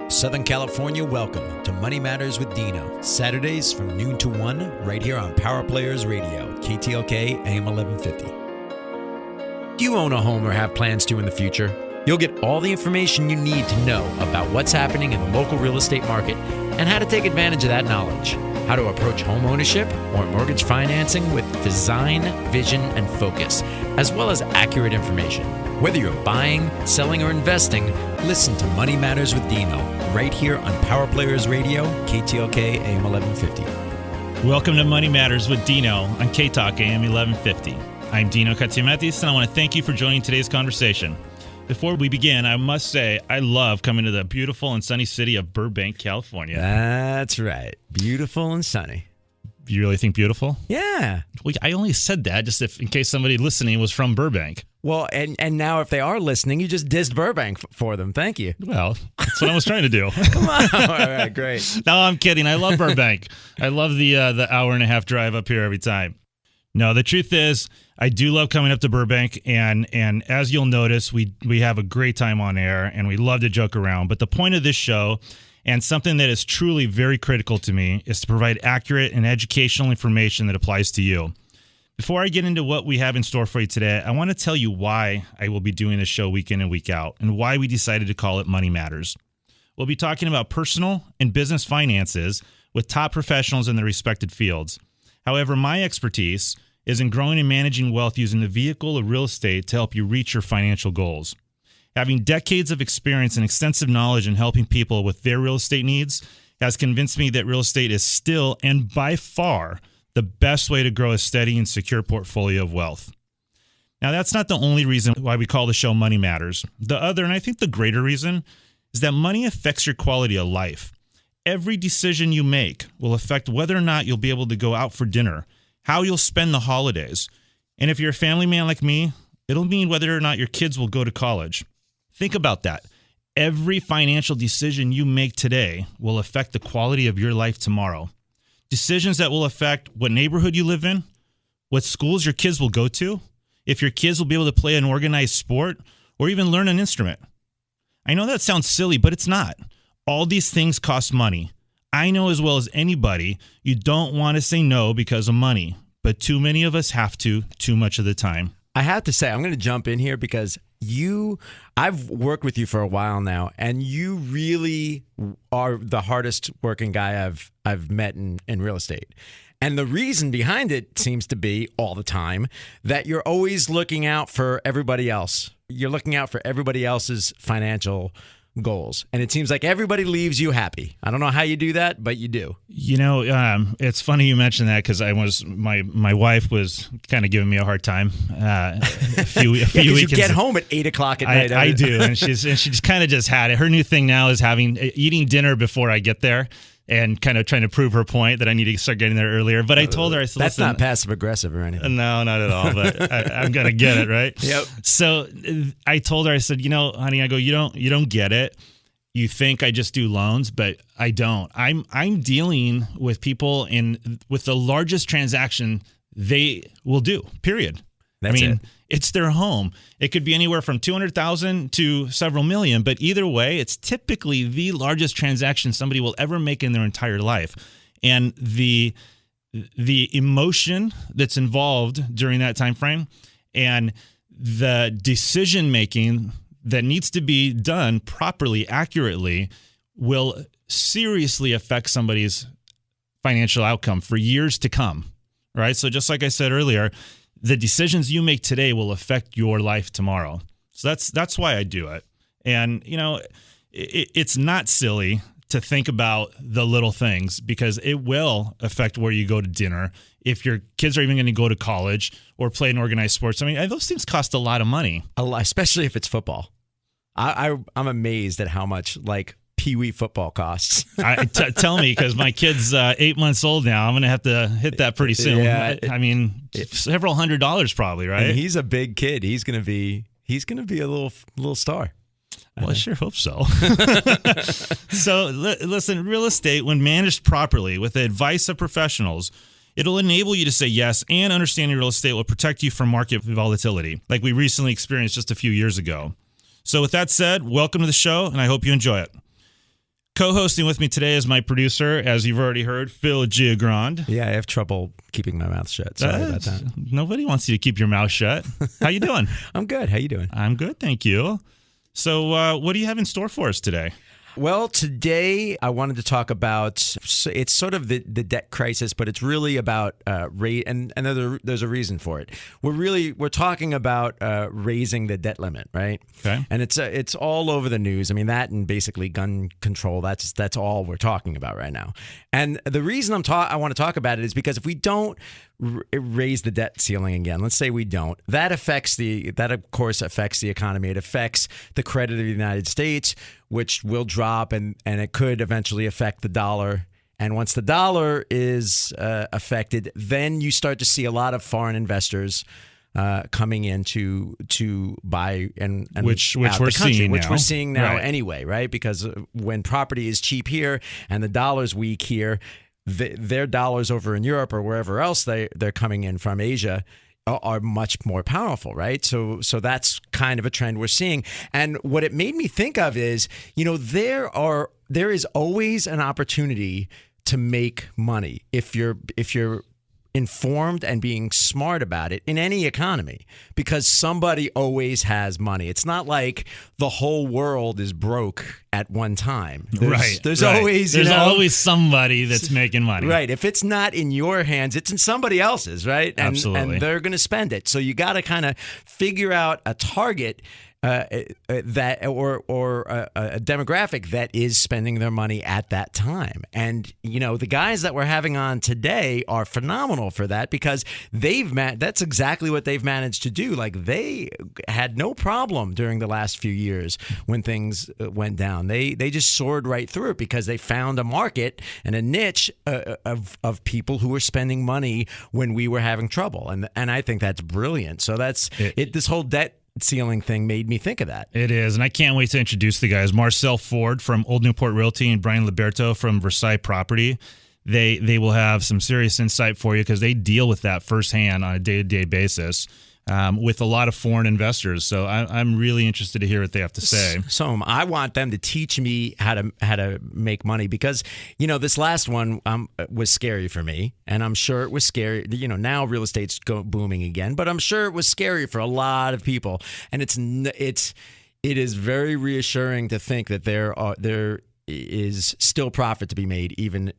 Southern California, welcome to Money Matters with Dino. Saturdays from noon to 1, right here on Power Players Radio, KTLK AM1150. Do you own a home or have plans to in the future? You'll get all the information you need to know about what's happening in the local real estate market and how to take advantage of that knowledge. How to approach home ownership or mortgage financing with design, vision, and focus, as well as accurate information. Whether you're buying, selling, or investing, listen to Money Matters with Dino, right here on Power Players Radio, KTLK AM1150. Welcome to Money Matters with Dino on KTLK AM1150. I'm Dino Katsiametis, and I want to thank you for joining today's conversation. Before we begin, I must say I love coming to the beautiful and sunny city of Burbank, California. That's right. Beautiful and sunny. You really think beautiful? Yeah. Well, I only said that just in case somebody listening was from Burbank. Well, and now if they are listening, you just dissed Burbank for them. Thank you. Well, that's what I was trying to do. Come on. All right, great. No, I'm kidding. I love Burbank. I love the hour and a half drive up here every time. No, the truth is, I do love coming up to Burbank, and as you'll notice, we have a great time on air, and we love to joke around. But the point of this show, and something that is truly very critical to me, is to provide accurate and educational information that applies to you. Before I get into what we have in store for you today, I want to tell you why I will be doing this show week in and week out, and why we decided to call it Money Matters. We'll be talking about personal and business finances with top professionals in their respected fields. However, my expertise is in growing and managing wealth using the vehicle of real estate to help you reach your financial goals. Having decades of experience and extensive knowledge in helping people with their real estate needs has convinced me that real estate is still, and by far, the best way to grow a steady and secure portfolio of wealth. Now, that's not the only reason why we call the show Money Matters. The other, and I think the greater reason, is that money affects your quality of life. Every decision you make will affect whether or not you'll be able to go out for dinner, how you'll spend the holidays. And if you're a family man like me, it'll mean whether or not your kids will go to college. Think about that. Every financial decision you make today will affect the quality of your life tomorrow. Decisions that will affect what neighborhood you live in, what schools your kids will go to, if your kids will be able to play an organized sport, or even learn an instrument. I know that sounds silly, but it's not. All these things cost money. I know as well as anybody, you don't want to say no because of money, but too many of us have to, too much of the time. I have to say, I'm going to jump in here because I've worked with you for a while now, and you really are the hardest working guy I've met in real estate. And the reason behind it seems to be all the time that you're always looking out for everybody else. You're looking out for everybody else's financial goals, and it seems like everybody leaves you happy. I don't know how you do that, but you do. You know, it's funny you mentioned that because my wife was kind of giving me a hard time a few weekends. You get home at 8 o'clock at night. I do, and she just kind of just had it. Her new thing now is eating dinner before I get there, and kind of trying to prove her point that I need to start getting there earlier. But I told her, I said, that's not passive aggressive or anything. No, not at all. But I'm gonna get it right. Yep. So I told her, I said, honey, I go, you don't get it. You think I just do loans, but I don't. I'm dealing with people with the largest transaction they will do. Period. That's it. It's their home. It could be anywhere from $200,000 to several million, but either way, it's typically the largest transaction somebody will ever make in their entire life. And the emotion that's involved during that time frame and the decision making that needs to be done properly, accurately, will seriously affect somebody's financial outcome for years to come. Right? So just like I said earlier, the decisions you make today will affect your life tomorrow. So that's why I do it. And, it's not silly to think about the little things because it will affect where you go to dinner, if your kids are even going to go to college or play in organized sports. I mean, those things cost a lot of money. A lot, especially if it's football. I'm amazed at how much, Pee-wee football costs. Tell me, because my kid's 8 months old now. I'm going to have to hit that pretty soon. Yeah, several $100s probably, right? And he's a big kid. He's going to be a little star. Well, I sure hope so. So listen, real estate, when managed properly with the advice of professionals, it'll enable you to say yes, and understanding real estate will protect you from market volatility, like we recently experienced just a few years ago. So with that said, welcome to the show, and I hope you enjoy it. Co-hosting with me today is my producer, as you've already heard, Phil Giagrande. Yeah, I have trouble keeping my mouth shut. Sorry about that. Nobody wants you to keep your mouth shut. How you doing? I'm good. How you doing? I'm good, thank you. So what do you have in store for us today? Well, today I wanted to talk about, it's sort of the debt crisis, but it's really about rate, and there's a reason for it. We're talking about raising the debt limit, right? Okay. And it's all over the news. I mean, that and basically gun control. That's all we're talking about right now. And the reason I want to talk about it is because if we don't raise the debt ceiling again, let's say we don't, that of course affects the economy. It affects the credit of the United States, which will drop, and it could eventually affect the dollar. And once the dollar is affected, then you start to see a lot of foreign investors coming in to buy and which out we're the country, seeing which now. we're seeing now Right. anyway, right? Because when property is cheap here and the dollar's weak here, their dollars over in Europe or wherever else they're coming in from, Asia, are much more powerful, right? So that's kind of a trend we're seeing. And what it made me think of is, there is always an opportunity to make money if you're informed and being smart about it in any economy, because somebody always has money. It's not like the whole world is broke at one time. There's always somebody that's making money. Right. If it's not in your hands, it's in somebody else's, right? Absolutely. And they're going to spend it. So you got to kind of figure out a target that or a demographic that is spending their money at that time. And the guys that we're having on today are phenomenal for that, because that's exactly what they've managed to do. Like, they had no problem during the last few years when things went down. They just soared right through it because they found a market and a niche of people who were spending money when we were having trouble. And I think that's brilliant. So that's it. This whole debt ceiling thing made me think of that. It is, and I can't wait to introduce the guys. Marcel Ford from Old Newport Realty and Brian Liberto from Varsailles Property. They will have some serious insight for you because they deal with that firsthand on a day-to-day basis with a lot of foreign investors. So I'm really interested to hear what they have to say. So I want them to teach me how to make money, because this last one was scary for me, and I'm sure it was scary. Now real estate's booming again, but I'm sure it was scary for a lot of people. And it is very reassuring to think that there is still profit to be made, even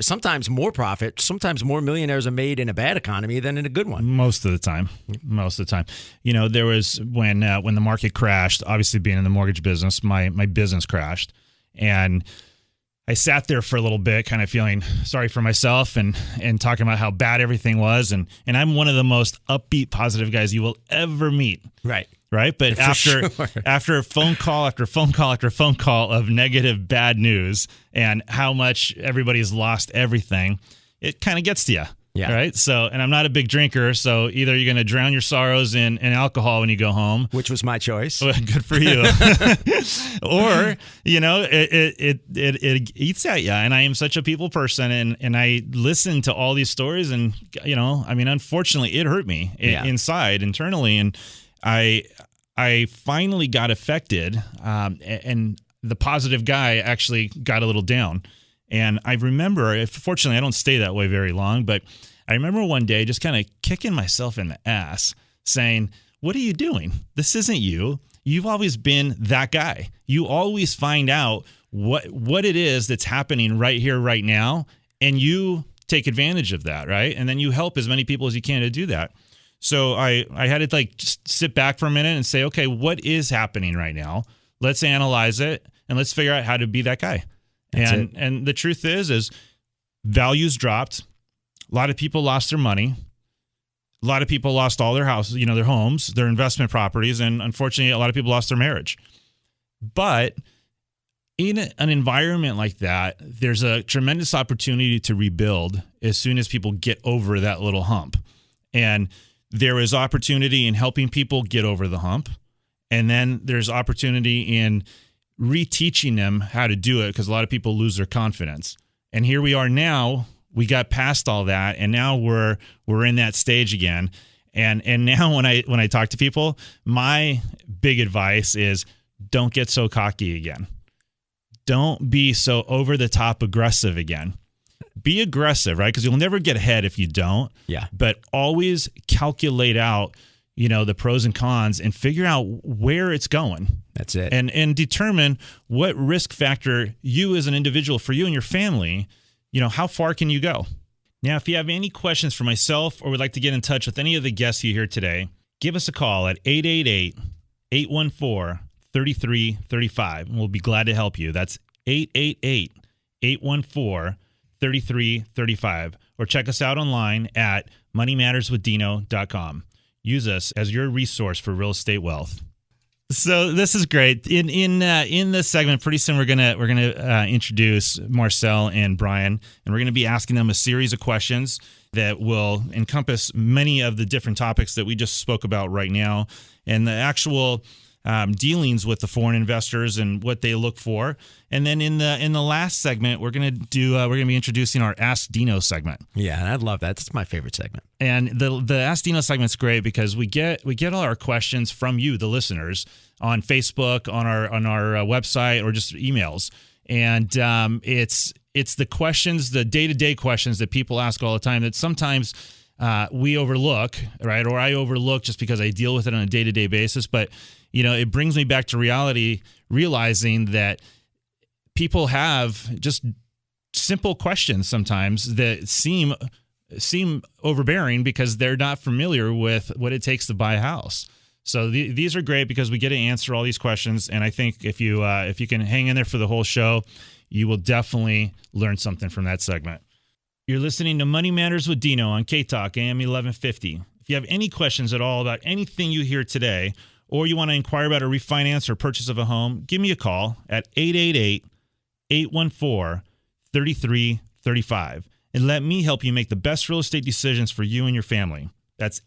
sometimes more profit. Sometimes more millionaires are made in a bad economy than in a good one. Most of the time. There was when the market crashed. Obviously, being in the mortgage business, my business crashed, and I sat there for a little bit, kind of feeling sorry for myself and talking about how bad everything was. And I'm one of the most upbeat, positive guys you will ever meet. Right. But after phone call after phone call after phone call of negative, bad news and how much everybody's lost everything, it kind of gets to you. Yeah. Right. So, and I'm not a big drinker, so either you're going to drown your sorrows in alcohol when you go home, which was my choice. Well, good for you. Or, it eats at you. And I am such a people person, and I listen to all these stories, and unfortunately, it hurt me inside, internally, and I finally got affected, and the positive guy actually got a little down. And I remember, fortunately, I don't stay that way very long, but I remember one day just kind of kicking myself in the ass, saying, "What are you doing? This isn't you. You've always been that guy. You always find out what it is that's happening right here, right now, and you take advantage of that, right? And then you help as many people as you can to do that." So I had to just sit back for a minute and say, okay, what is happening right now? Let's analyze it, and let's figure out how to be that guy. And the truth is values dropped. A lot of people lost their money. A lot of people lost all their houses, their homes, their investment properties, and unfortunately, a lot of people lost their marriage. But in an environment like that, there's a tremendous opportunity to rebuild as soon as people get over that little hump. And there is opportunity in helping people get over the hump. And then there's opportunity in reteaching them how to do it, because a lot of people lose their confidence. And here we are now. We got past all that, and now we're in that stage again. And now when I talk to people, my big advice is don't get so cocky again. don't be so over the top aggressive again. Be aggressive, right? Because you'll never get ahead if you don't. Yeah. But always calculate out, the pros and cons and figure out where it's going. That's it. And determine what risk factor you as an individual, for you and your family, how far can you go? Now, if you have any questions for myself or would like to get in touch with any of the guests you hear today, give us a call at 888-814-3335, and we'll be glad to help you. That's 888-814-3335. Or check us out online at moneymatterswithdino.com. Use us as your resource for real estate wealth. So this is great. In this segment, pretty soon we're gonna introduce Marcel and Brian, and we're gonna be asking them a series of questions that will encompass many of the different topics that we just spoke about right now, and the actual dealings with the foreign investors and what they look for. And then in the last segment, we're gonna be introducing our Ask Dino segment. Yeah, and I'd love that. It's my favorite segment. And the Ask Dino segment's great because we get all our questions from you, the listeners, on Facebook, on our website, or just emails. And it's the questions, the day-to-day questions that people ask all the time that sometimes we overlook, right? Or I overlook just because I deal with it on a day-to-day basis. But it brings me back to reality, realizing that people have just simple questions sometimes that seem overbearing because they're not familiar with what it takes to buy a house. So these are great because we get to answer all these questions, and I think if you can hang in there for the whole show, you will definitely learn something from that segment. You're listening to Money Matters with Dino on KTLK AM1150. If you have any questions at all about anything you hear today, or you want to inquire about a refinance or purchase of a home, give me a call at 888-814-3335 and let me help you make the best real estate decisions for you and your family. That's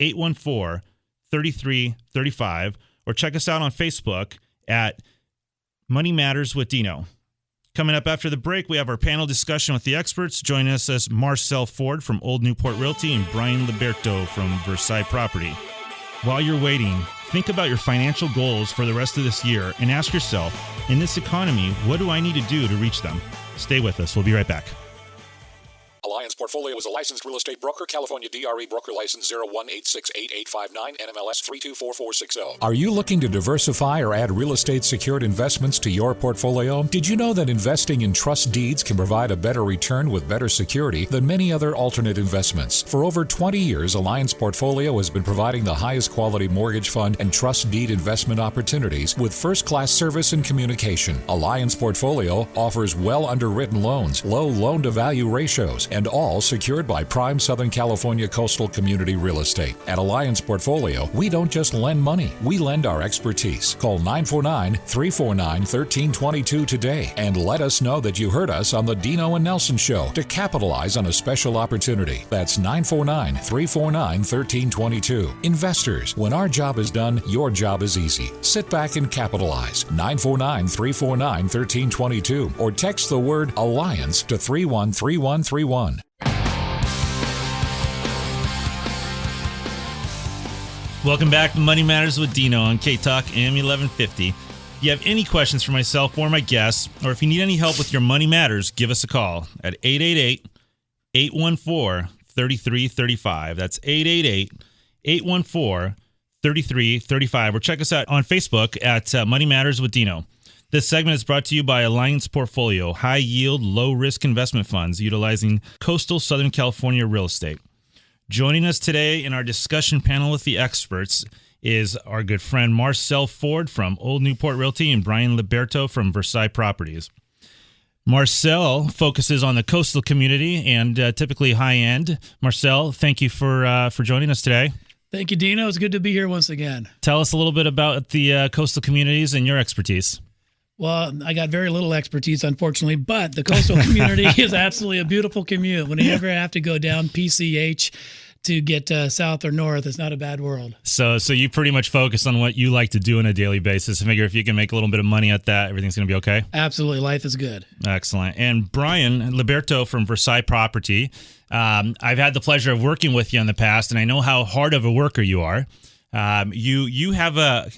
888-814-3335, or check us out on Facebook at Money Matters with Dino. Coming up after the break, we have our panel discussion with the experts. Join us as Marcel Ford from Old Newport Realty and Brian Liberto from Versailles Property. While you're waiting, think about your financial goals for the rest of this year and ask yourself, in this economy, what do I need to do to reach them? Stay with us. We'll be right back. Alliance Portfolio is a licensed real estate broker. California DRE broker license 0186889, NMLS 324460. Are you looking to diversify or add real estate secured investments to your portfolio? Did you know that investing in trust deeds can provide a better return with better security than many other alternate investments? For over 20 years, Alliance Portfolio has been providing the highest quality mortgage fund and trust deed investment opportunities with first-class service and communication. Alliance Portfolio offers well underwritten loans, low loan-to-value ratios, and all secured by prime Southern California coastal community real estate. At Alliance Portfolio, we don't just lend money, we lend our expertise. Call 949-349-1322 today and let us know that you heard us on the Dino and Nelson Show to capitalize on a special opportunity. That's 949-349-1322. Investors, when our job is done, your job is easy. Sit back and capitalize. 949-349-1322 or text the word Alliance to 313131. Welcome back to Money Matters with Dino on KTLK AM1150. If you have any questions for myself or my guests, or if you need any help with your money matters, give us a call at 888-814-3335. That's 888-814-3335. Or check us out on Facebook at Money Matters with Dino. This segment is brought to you by Alliance Portfolio, high-yield, low-risk investment funds utilizing coastal Southern California real estate. Joining us today in our discussion panel with the experts is our good friend Marcel Ford from Old Newport Realty and Brian Liberto from Versailles Properties. Marcel focuses on the coastal community and typically high-end. Marcel, thank you for joining us today. Thank you, Dino. It's good to be here once again. Tell us a little bit about the coastal communities and your expertise. Well, I got very little expertise, unfortunately, but the coastal community is absolutely a beautiful commute. When you ever have to go down PCH to get south or north, it's not a bad world. So you pretty much focus on what you like to do on a daily basis. I figure if you can make a little bit of money at that, everything's going to be okay? Absolutely. Life is good. Excellent. And Brian Liberto from Versailles Property, I've had the pleasure of working with you in the past, and I know how hard of a worker you are. You have I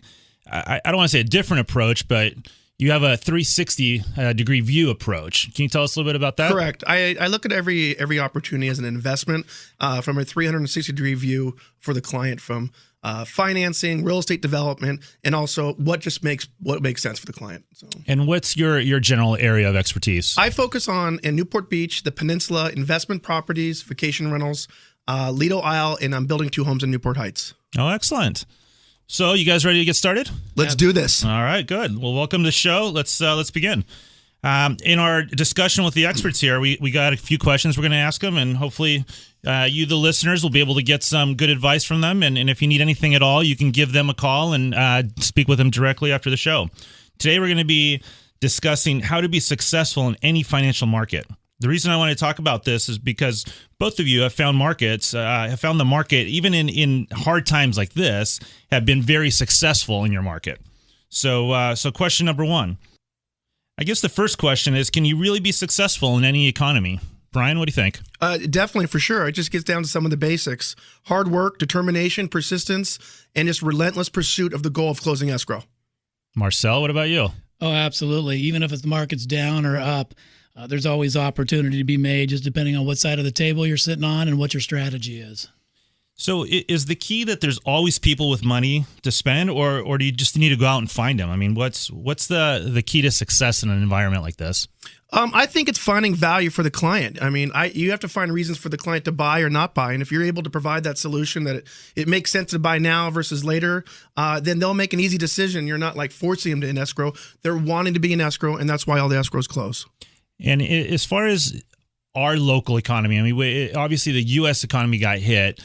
don't want to say a different approach, but you have a 360 degree view approach. Can you tell us a little bit about that? Correct. I look at every opportunity as an investment from a 360 degree view for the client, from financing, real estate development, and also what makes sense for the client. So. And what's your general area of expertise? I focus on in Newport Beach, the peninsula, investment properties, vacation rentals, Lido Isle, and I'm building 2 homes in Newport Heights. Oh, excellent. So you guys ready to get started? Let's do this. All right, good. Well, welcome to the show. Let's begin. In our discussion with the experts here, we got a few questions we're going to ask them, and hopefully you, the listeners, will be able to get some good advice from them. And if you need anything at all, you can give them a call and speak with them directly after the show. Today, we're going to be discussing how to be successful in any financial market. The reason I want to talk about this is because both of you have found the market, even in hard times like this, have been very successful in your market. So question number one. I guess the first question is, can you really be successful in any economy? Brian, what do you think? Definitely, for sure. It just gets down to some of the basics. Hard work, determination, persistence, and just relentless pursuit of the goal of closing escrow. Marcel, what about you? Oh, absolutely. Even if the market's down or up, there's always opportunity to be made, just depending on what side of the table you're sitting on and what your strategy is. So is the key that there's always people with money to spend, or do you just need to go out and find them? I mean, what's the key to success in an environment like this? I think it's finding value for the client. I mean, you have to find reasons for the client to buy or not buy. And if you're able to provide that solution that it makes sense to buy now versus later, then they'll make an easy decision. You're not like forcing them to in escrow. They're wanting to be in escrow, and that's why all the escrows close. And as far as our local economy, I mean, obviously the U.S. economy got hit.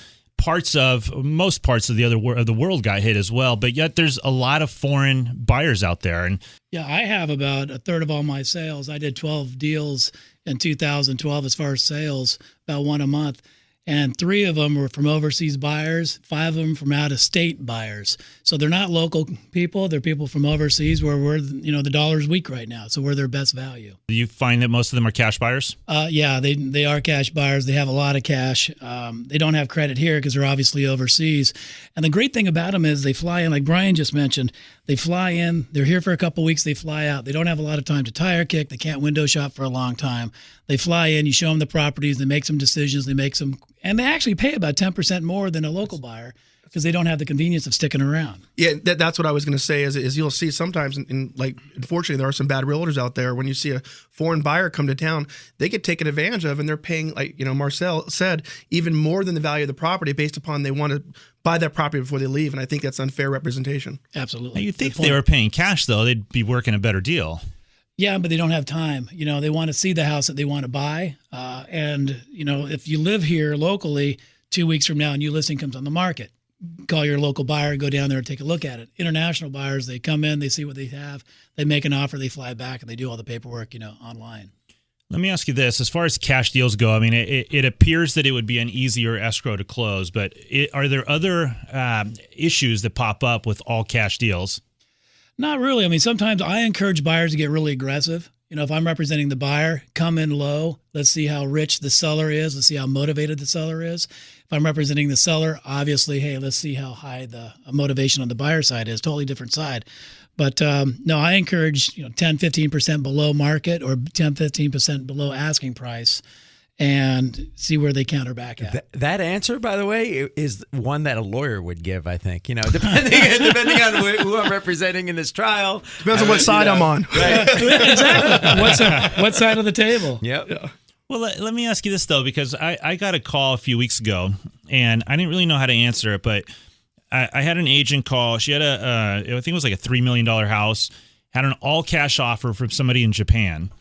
Most parts of the world got hit as well, but yet there's a lot of foreign buyers out there. And yeah, I have about a third of all my sales. I did 12 deals in 2012 as far as sales, about one a month. And 3 of them were from overseas buyers, 5 of them from out-of-state buyers. So they're not local people; they're people from overseas, where the dollar's weak right now, so we're their best value. Do you find that most of them are cash buyers? Yeah, they are cash buyers. They have a lot of cash. They don't have credit here because they're obviously overseas. And the great thing about them is they fly in, like Brian just mentioned. They fly in. They're here for a couple of weeks. They fly out. They don't have a lot of time to tire kick. They can't window shop for a long time. They fly in. You show them the properties. They make some decisions. And they actually pay about 10% more than a local buyer because they don't have the convenience of sticking around. Yeah, that's what I was going to say is you'll see sometimes, unfortunately, there are some bad realtors out there. When you see a foreign buyer come to town, they get taken advantage of, and they're paying, like Marcel said, even more than the value of the property based upon they want to buy that property before they leave, and I think that's unfair representation. Absolutely. You'd think if they were paying cash, though, they'd be working a better deal. Yeah, but they don't have time. They want to see the house that they want to buy. And if you live here locally, 2 weeks from now, a new listing comes on the market. Call your local buyer, go down there and take a look at it. International buyers, they come in, they see what they have, they make an offer, they fly back, and they do all the paperwork, online. Let me ask you this. As far as cash deals go, I mean, it appears that it would be an easier escrow to close, but are there other issues that pop up with all cash deals? Not really. I mean, sometimes I encourage buyers to get really aggressive. If I'm representing the buyer, come in low. Let's see how rich the seller is. Let's see how motivated the seller is. If I'm representing the seller, obviously, hey, let's see how high the motivation on the buyer side is. Totally different side. But no, I encourage 10, 15% below market or 10, 15% below asking price, and see where they counter back at. That answer, by the way, is one that a lawyer would give, I think. Depending on who I'm representing in this trial. Depends on what side I'm on. Right. Exactly. What side of the table? Yep. Yeah. Well, let me ask you this, though, because I got a call a few weeks ago, and I didn't really know how to answer it, but I had an agent call. She had I think it was like a $3 million house, had an all-cash offer from somebody in Japan.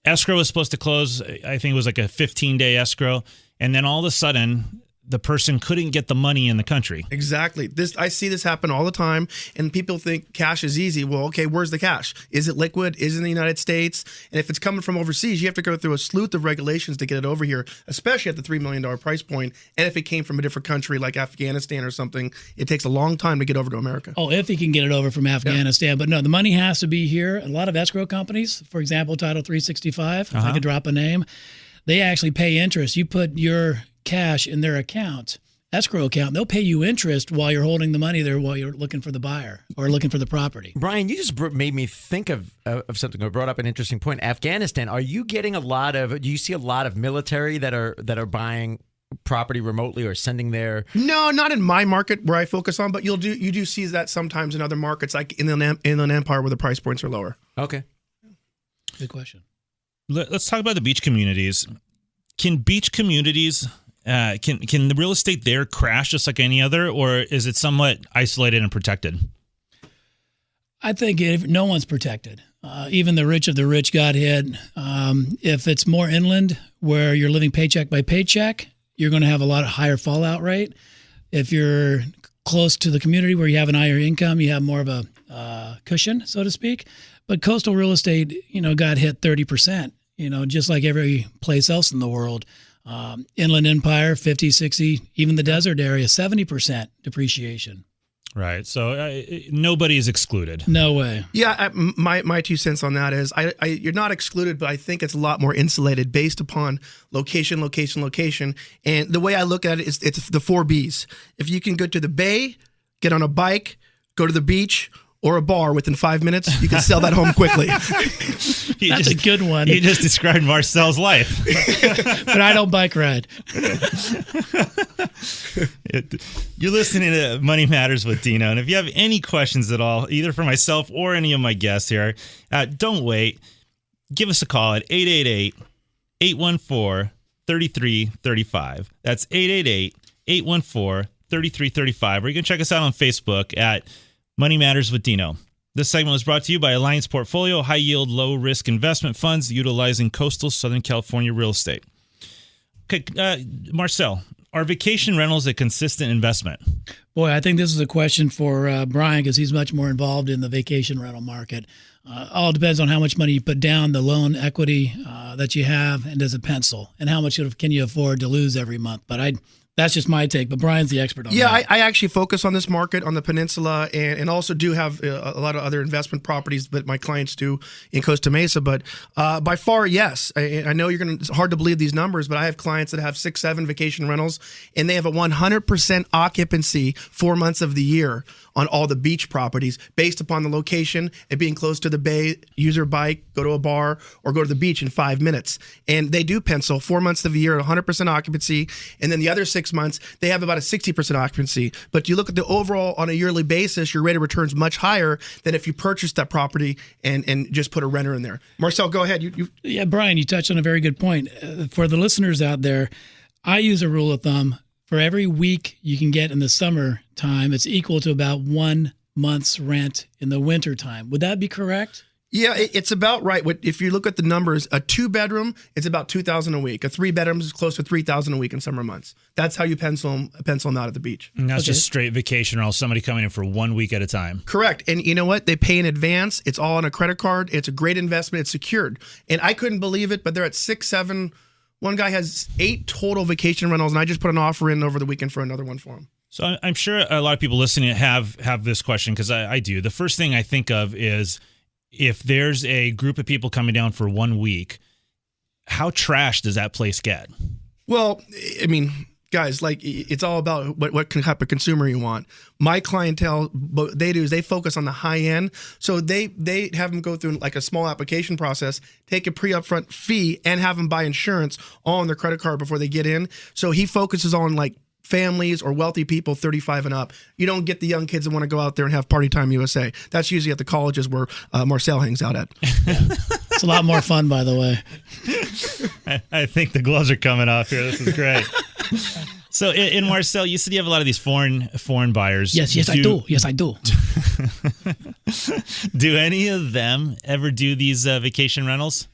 Escrow was supposed to close, I think it was like a 15-day escrow, and then all of a sudden, the person couldn't get the money in the country. Exactly. I see this happen all the time, and people think cash is easy. Well, okay, where's the cash? Is it liquid? Is it in the United States? And if it's coming from overseas, you have to go through a sleuth of regulations to get it over here, especially at the $3 million price point. And if it came from a different country like Afghanistan or something, it takes a long time to get over to America. Oh, if he can get it over from Afghanistan. Yeah. But no, the money has to be here. A lot of escrow companies, for example, Title 365, if I could drop a name, they actually pay interest. You put your cash in their account, escrow account. They'll pay you interest while you're holding the money there while you're looking for the buyer or looking for the property. Brian, you just made me think of something, or brought up an interesting point. Afghanistan, are you getting do you see a lot of military that are buying property remotely or sending their... No, not in my market where I focus on, but you do see that sometimes in other markets, like in the Inland Empire where the price points are lower. Okay. Good question. Let's talk about the beach communities. Can beach communities, can the real estate there crash just like any other, or is it somewhat isolated and protected? I think no one's protected. Even the rich of the rich got hit. If it's more inland where you're living paycheck by paycheck, you're going to have a lot of higher fallout rate. If you're close to the community where you have an higher income, you have more of a cushion, so to speak. But coastal real estate, got hit 30%, just like every place else in the world. Inland Empire, 50, 60, even the desert area, 70% depreciation. Right. So nobody is excluded. No way. Yeah, my 2 cents on that is you're not excluded, but I think it's a lot more insulated based upon location. And the way I look at it is it's the 4 Bs. If you can go to the bay, get on a bike, go to the beach, or a bar within 5 minutes, you can sell that home quickly. That's a good one. You just described Marcel's life. But I don't bike ride. You're listening to Money Matters with Dino. And if you have any questions at all, either for myself or any of my guests here, don't wait. Give us a call at 888-814-3335. That's 888-814-3335. Or you can check us out on Facebook at Money Matters with Dino. This segment was brought to you by Alliance Portfolio, high-yield, low-risk investment funds utilizing coastal Southern California real estate. Okay, Marcel, are vacation rentals a consistent investment? Boy, I think this is a question for Brian because he's much more involved in the vacation rental market. All depends on how much money you put down, the loan equity that you have, and does it pencil, and how much can you afford to lose every month. But that's just my take, but Brian's the expert on that. Yeah, I actually focus on this market on the peninsula and also do have a lot of other investment properties that my clients do in Costa Mesa. But by far, yes. I know it's hard to believe these numbers, but I have clients that have 6, 7 vacation rentals, and they have a 100% occupancy 4 months of the year on all the beach properties based upon the location and being close to the bay, use your bike, go to a bar, or go to the beach in 5 minutes. And they do pencil 4 months of the year at 100% occupancy, and then the other 6 months, they have about a 60% occupancy. But you look at the overall on a yearly basis, your rate of return is much higher than if you purchased that property and just put a renter in there. Marcel, go ahead. Yeah, Brian, you touched on a very good point. For the listeners out there, I use a rule of thumb. For every week you can get in the summertime, it's equal to about 1 month's rent in the wintertime. Would that be correct? Yeah, it's about right. If you look at the numbers, a 2-bedroom, it's about $2,000 a week. A 3-bedroom is close to $3,000 a week in summer months. That's how you pencil them out at the beach. And that's just straight vacation rental, somebody coming in for 1 week at a time. Correct. And you know what? They pay in advance. It's all on a credit card. It's a great investment. It's secured. And I couldn't believe it, but they're at 6, 7. One guy has 8 total vacation rentals, and I just put an offer in over the weekend for another one for him. So I'm sure a lot of people listening have this question, because I do. The first thing I think of is, if there's a group of people coming down for 1 week, how trashed does that place get? Well, I mean, guys, like, it's all about what type of consumer you want. My clientele, what they do is they focus on the high end. So they have them go through like a small application process, take a pre-upfront fee, and have them buy insurance all on their credit card before they get in. So he focuses on like families or wealthy people 35 and up. You don't get the young kids that want to go out there and have Party Time USA. That's usually at the colleges where Marcel hangs out at. It's a lot more fun, by the way. I think the gloves are coming off here. This is great. So, in Marcel, you said you have a lot of these foreign buyers. Yes, I do. Yes, I do. Do any of them ever do these vacation rentals?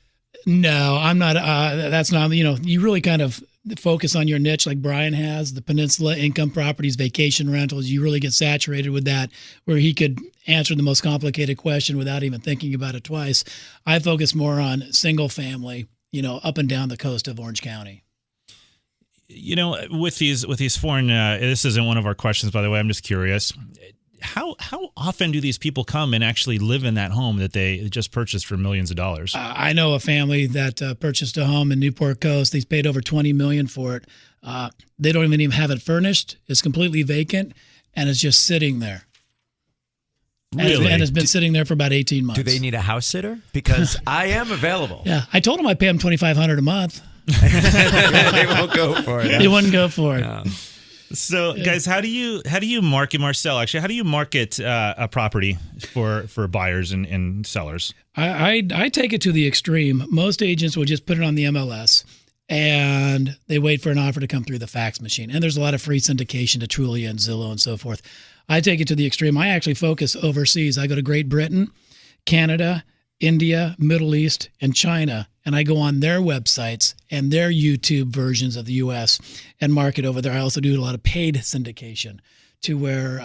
No, I'm not. That's not. You really kind of focus on your niche like Brian has, the peninsula, income properties, vacation rentals. You really get saturated with that, where he could answer the most complicated question without even thinking about it twice. I focus more on single family, up and down the coast of Orange County. With these foreign, this isn't one of our questions, by the way, I'm just curious. How often do these people come and actually live in that home that they just purchased for millions of dollars? I know a family that purchased a home in Newport Coast. They paid over $20 million for it. They don't even have it furnished. It's completely vacant, and it's just sitting there. Really? And it's been sitting there for about 18 months. Do they need a house sitter? Because I am available. Yeah, I told them I pay them $2,500 a month. They won't go for it. They wouldn't go for it. No. So, guys, how do you market, Marcel? Actually, how do you market a property for buyers and sellers? I take it to the extreme. Most agents will just put it on the MLS, and they wait for an offer to come through the fax machine. And there's a lot of free syndication to Trulia and Zillow and so forth. I take it to the extreme. I actually focus overseas. I go to Great Britain, Canada, India, Middle East, and China, and I go on their websites and their YouTube versions of the U.S. and market over there. I also do a lot of paid syndication to where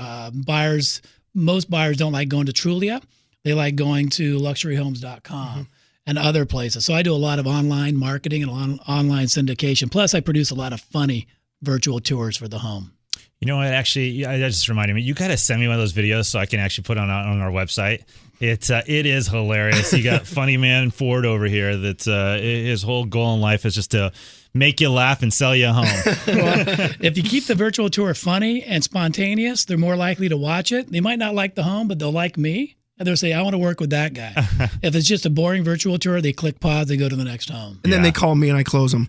most buyers don't like going to Trulia. They like going to luxuryhomes.com and other places. So I do a lot of online marketing and online syndication. Plus, I produce a lot of funny virtual tours for the home. You know what? Actually, that just reminded me. You got to send me one of those videos so I can actually put on our website. It is hilarious. You got funny man Ford over here that his whole goal in life is just to make you laugh and sell you a home. Well, if you keep the virtual tour funny and spontaneous, they're more likely to watch it. They might not like the home, but they'll like me. And they'll say, I want to work with that guy. If it's just a boring virtual tour, they click pause, they go to the next home. And then they call me and I close them.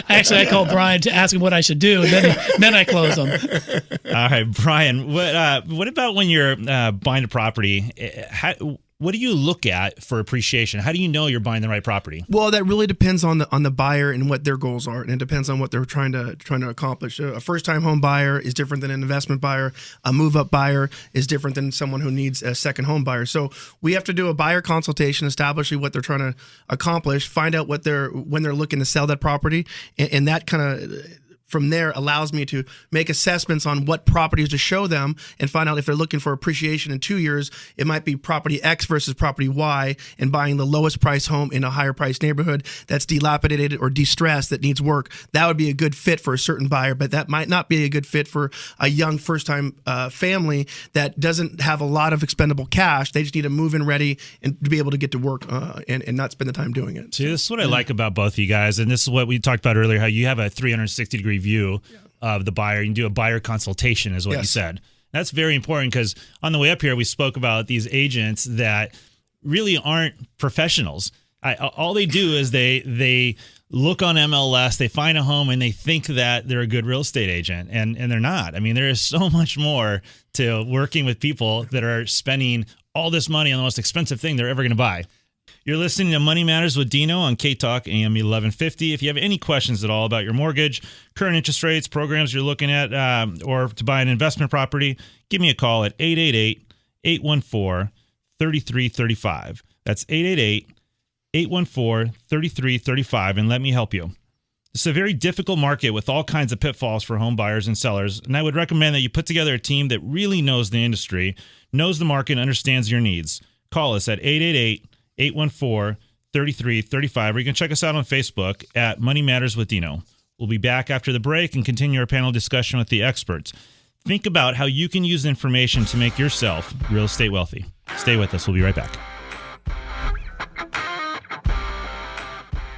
Actually, I call Brian to ask him what I should do, and then I close them. All right, Brian, what about when you're buying a property? What do you look at for appreciation? How do you know you're buying the right property? Well, that really depends on the buyer and what their goals are, and it depends on what they're trying to accomplish. A first-time home buyer is different than an investment buyer. A move-up buyer is different than someone who needs a second home buyer. So we have to do a buyer consultation, establish what they're trying to accomplish, find out when they're looking to sell that property, and that kind of from there allows me to make assessments on what properties to show them and find out if they're looking for appreciation in 2 years. It might be property X versus property Y, and buying the lowest price home in a higher price neighborhood that's dilapidated or distressed that needs work. That would be a good fit for a certain buyer, but that might not be a good fit for a young first-time family that doesn't have a lot of expendable cash. They just need to move in ready and to be able to get to work and not spend the time doing it. See, this is what I like about both of you guys, and this is what we talked about earlier, how you have a 360-degree view of the buyer. You can do a buyer consultation is what you said. That's very important because on the way up here, we spoke about these agents that really aren't professionals. All they do is they look on MLS, they find a home, and they think that they're a good real estate agent, and they're not. I mean, there is so much more to working with people that are spending all this money on the most expensive thing they're ever going to buy. You're listening to Money Matters with Dino on KTLK AM1150. If you have any questions at all about your mortgage, current interest rates, programs you're looking at, or to buy an investment property, give me a call at 888-814-3335. That's 888-814-3335, and let me help you. It's a very difficult market with all kinds of pitfalls for home buyers and sellers, and I would recommend that you put together a team that really knows the industry, knows the market, and understands your needs. Call us at 888-814-3335, or you can check us out on Facebook at Money Matters with Dino. We'll be back after the break and continue our panel discussion with the experts. Think about how you can use the information to make yourself real estate wealthy. Stay with us. We'll be right back.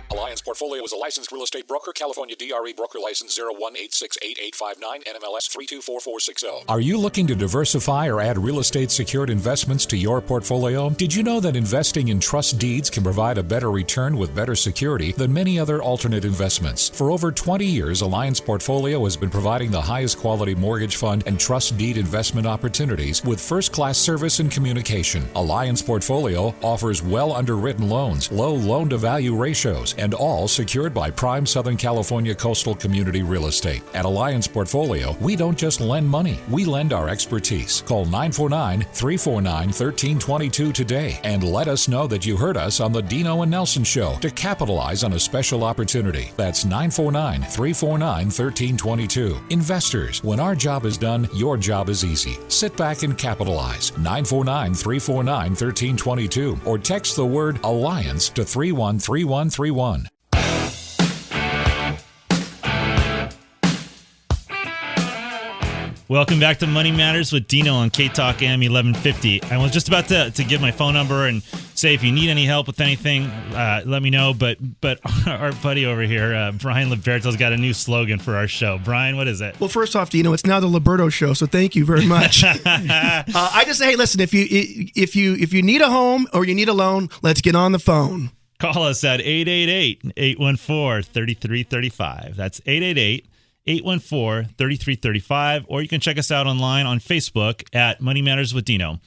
Alliance Portfolio is a licensed real estate broker. California DRE broker license 01868859, NMLS 324460. Are you looking to diversify or add real estate secured investments to your portfolio? Did you know that investing in trust deeds can provide a better return with better security than many other alternate investments? For over 20 years, Alliance Portfolio has been providing the highest quality mortgage fund and trust deed investment opportunities with first-class service and communication. Alliance Portfolio offers well underwritten loans, low loan-to-value ratios, and all secured by prime Southern California coastal community real estate. At Alliance Portfolio, we don't just lend money, we lend our expertise. Call 949-349-1322 today and let us know that you heard us on the Dino and Nelson Show to capitalize on a special opportunity. That's 949-349-1322. Investors, when our job is done, your job is easy. Sit back and capitalize. 949-349-1322 or text the word Alliance to 313131. Welcome back to Money Matters with Dino on KTLK AM1150. I was just about to give my phone number and say if you need any help with anything, let me know. But our buddy over here, Brian Liberto's got a new slogan for our show. Brian, what is it? Well, first off, Dino, it's now the Liberto Show, so thank you very much. I just say, hey, listen, if you need a home or you need a loan, let's get on the phone. Call us at 888-814-3335. That's 888-814-3335, or you can check us out online on Facebook at Money Matters with Dino.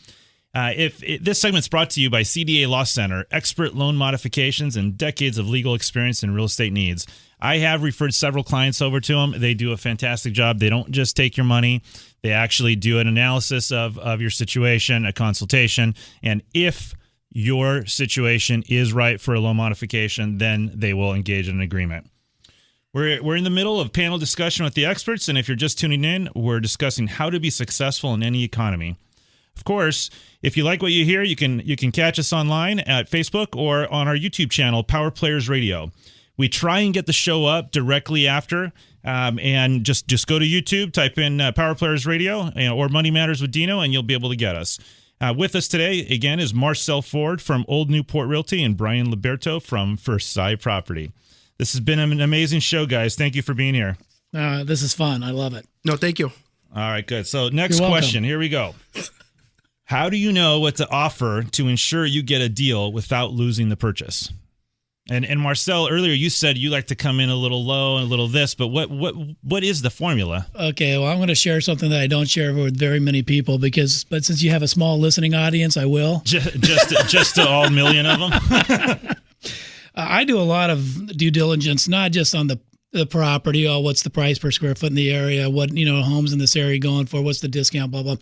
This segment's brought to you by CDA Law Center, expert loan modifications and decades of legal experience in real estate needs. I have referred several clients over to them. They do a fantastic job. They don't just take your money. They actually do an analysis of your situation, a consultation, and if your situation is right for a loan modification, then they will engage in an agreement. We're in the middle of panel discussion with the experts, and if you're just tuning in, we're discussing how to be successful in any economy. Of course, if you like what you hear, you can catch us online at Facebook or on our YouTube channel, Power Players Radio. We try and get the show up directly after, and just go to YouTube, type in Power Players Radio or Money Matters with Dino, and you'll be able to get us. With us today, again, is Marcel Ford from Old Newport Realty and Brian Liberto from Varsailles Property. This has been an amazing show, guys. Thank you for being here. This is fun. I love it. No, thank you. All right, good. So next question. Here we go. How do you know what to offer to ensure you get a deal without losing the purchase? And Marcel, earlier you said you like to come in a little low and a little this, but what is the formula? Okay, well, I'm going to share something that I don't share with very many people but since you have a small listening audience, I will. Just to all million of them? I do a lot of due diligence, not just on the property, what's the price per square foot in the area, what homes in this area going for, what's the discount, blah, blah.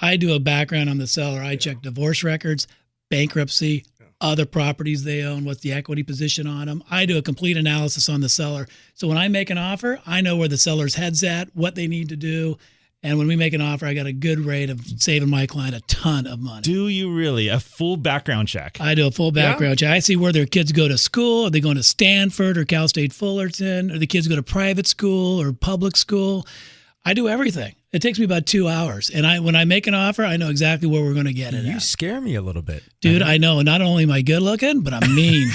I do a background on the seller. I check divorce records, bankruptcy, other properties they own, what's the equity position on them. I do a complete analysis on the seller. So when I make an offer, I know where the seller's head's at, what they need to do. And when we make an offer, I got a good rate of saving my client a ton of money. Do you really? A full background check? I do a full background check. I see where their kids go to school. Are they going to Stanford or Cal State Fullerton? Or the kids go to private school or public school? I do everything. It takes me about 2 hours. And when I make an offer, I know exactly where we're going to get it. You scare me a little bit. Dude, I know. Not only am I good looking, but I'm mean.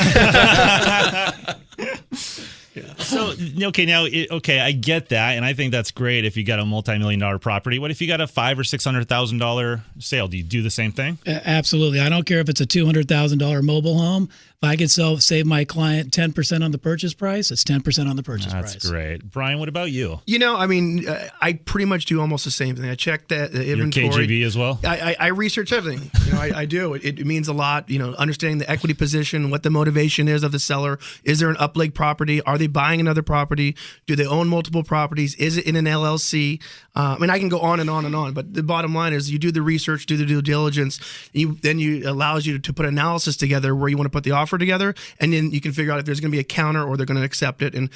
So, I get that. And I think that's great if you got a multi-million-dollar property. What if you got a $500,000 or $600,000 sale? Do you do the same thing? Absolutely. I don't care if it's a $200,000 mobile home. If I could save my client 10% on the purchase price, it's 10% on the purchase price. That's great. Brian, what about you? I pretty much do almost the same thing. I check the inventory. Your KGB as well? I research everything. I do. It means a lot, understanding the equity position, what the motivation is of the seller. Is there an upleg property? Are they buying another property? Do they own multiple properties? Is it in an LLC? I can go on and on and on, but the bottom line is you do the research, do the due diligence, then allows you to put analysis together where you want to put the offer together, and then you can figure out if there's going to be a counter or they're going to accept it. And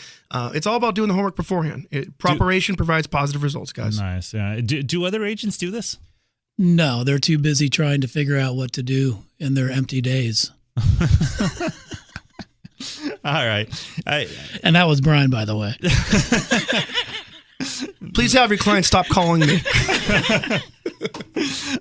it's all about doing the homework beforehand. Preparation provides positive results, guys. Nice. Yeah. Do other agents do this? No, they're too busy trying to figure out what to do in their empty days. All right. And that was Brian, by the way. Please have your client stop calling me.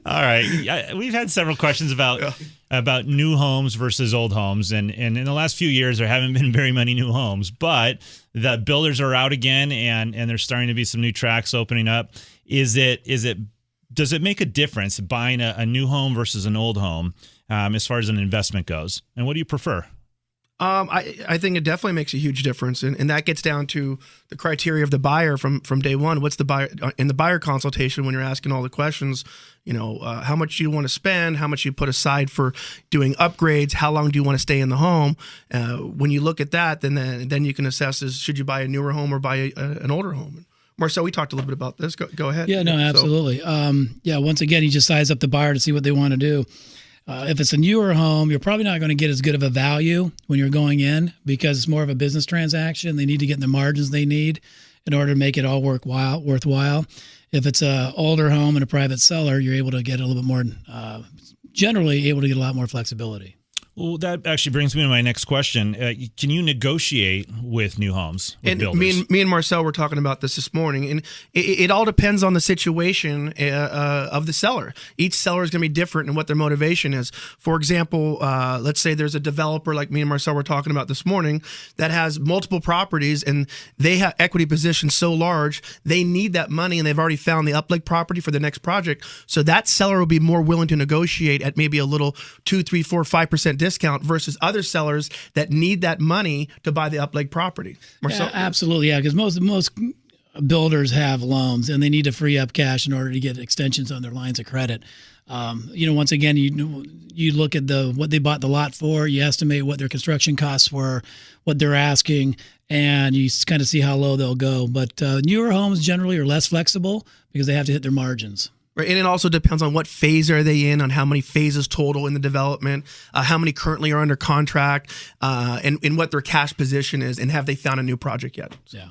All right. We've had several questions about new homes versus old homes. And in the last few years, there haven't been very many new homes. But the builders are out again, and there's starting to be some new tracks opening up. Does it make a difference buying a new home versus an old home as far as an investment goes? And what do you prefer? I think it definitely makes a huge difference, and that gets down to the criteria of the buyer from day one. What's the buyer in the buyer consultation when you're asking all the questions? How much do you want to spend? How much you put aside for doing upgrades? How long do you want to stay in the home? When you look at that, then you can assess should you buy a newer home or buy an older home. Marcel, we talked a little bit about this. Go ahead. Yeah, no, absolutely. Once again, you just size up the buyer to see what they want to do. If it's a newer home, you're probably not going to get as good of a value when you're going in because it's more of a business transaction. They need to get the margins they need in order to make it all worthwhile. If it's an older home and a private seller, you're able to get a little bit more, generally able to get a lot more flexibility. Well, that actually brings me to my next question. Can you negotiate with new homes with and builders? me and Marcel were talking about this morning, and it all depends on the situation of the seller. Each seller is going to be different in what their motivation is. For example, let's say there's a developer like me and Marcel were talking about this morning that has multiple properties, and they have equity positions so large, they need that money, and they've already found the uplink property for the next project. So that seller will be more willing to negotiate at maybe a little 2, 3, 4, 5% discount versus other sellers that need that money to buy the up leg property. Marcel? Yeah, absolutely, yeah, because most builders have loans and they need to free up cash in order to get extensions on their lines of credit. Once again, you look at what they bought the lot for, you estimate what their construction costs were, what they're asking, and you kind of see how low they'll go. But newer homes generally are less flexible because they have to hit their margins. Right, and it also depends on what phase are they in, on how many phases total in the development, how many currently are under contract, and what their cash position is, and have they found a new project yet? Yeah.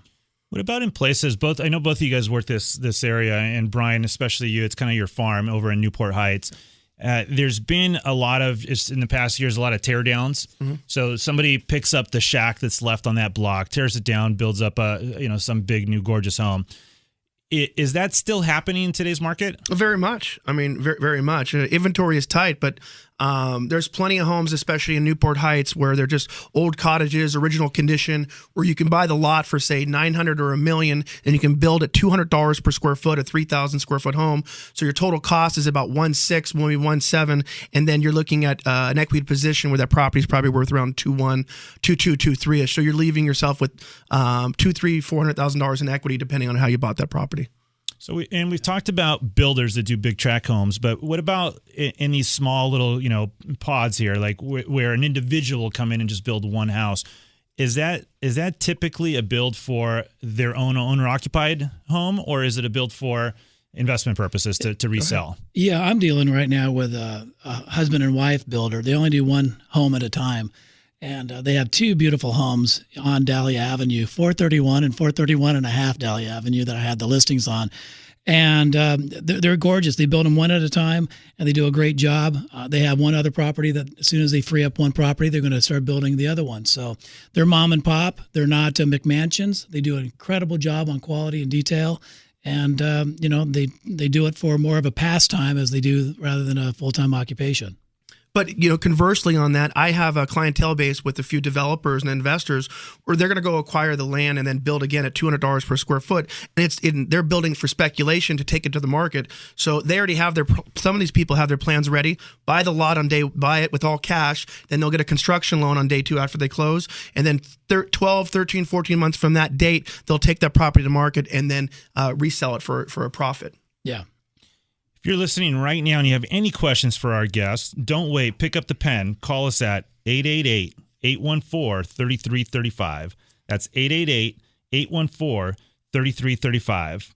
What about in places, I know both of you guys work this area, and Brian, especially you, it's kind of your farm over in Newport Heights. There's been a lot of, just in the past years, a lot of tear downs. Mm-hmm. So somebody picks up the shack that's left on that block, tears it down, builds up some big new gorgeous home. Is that still happening in today's market? Very much. I mean, very, very much. Inventory is tight, but there's plenty of homes, especially in Newport Heights, where they're just old cottages, original condition, where you can buy the lot for, say, $900,000 or $1 million, and you can build at $200 per square foot, a 3,000 square foot home. So your total cost is about 1.6, maybe 1.7, and then you're looking at an equity position where that property is probably worth around 2.1, 2.2, 2.3ish. So you're leaving yourself with $200,000, $300,000, $400,000 in equity, depending on how you bought that property. So we've talked about builders that do big tract homes, but what about in these small little pods here, like where an individual will come in and just build one house? Is that typically a build for their own owner occupied home, or is it a build for investment purposes to resell? Yeah, I'm dealing right now with a husband and wife builder. They only do one home at a time. And they have two beautiful homes on Dahlia Avenue, 431 and 431 and a half Dahlia Avenue that I had the listings on. And they're gorgeous. They build them one at a time, and they do a great job. They have one other property that as soon as they free up one property, they're going to start building the other one. So they're mom and pop. They're not McMansions. They do an incredible job on quality and detail. And, they do it for more of a pastime as they do rather than a full-time occupation. But, conversely on that, I have a clientele base with a few developers and investors where they're going to go acquire the land and then build again at $200 per square foot. And they're building for speculation to take it to the market. So they already have some of these people have their plans ready. Buy the lot buy it with all cash. Then they'll get a construction loan on day 2 after they close. And then 12, 13, 14 months from that date, they'll take that property to market and then resell it for a profit. Yeah. If you're listening right now and you have any questions for our guests, don't wait. Pick up the pen. Call us at 888-814-3335. That's 888-814-3335.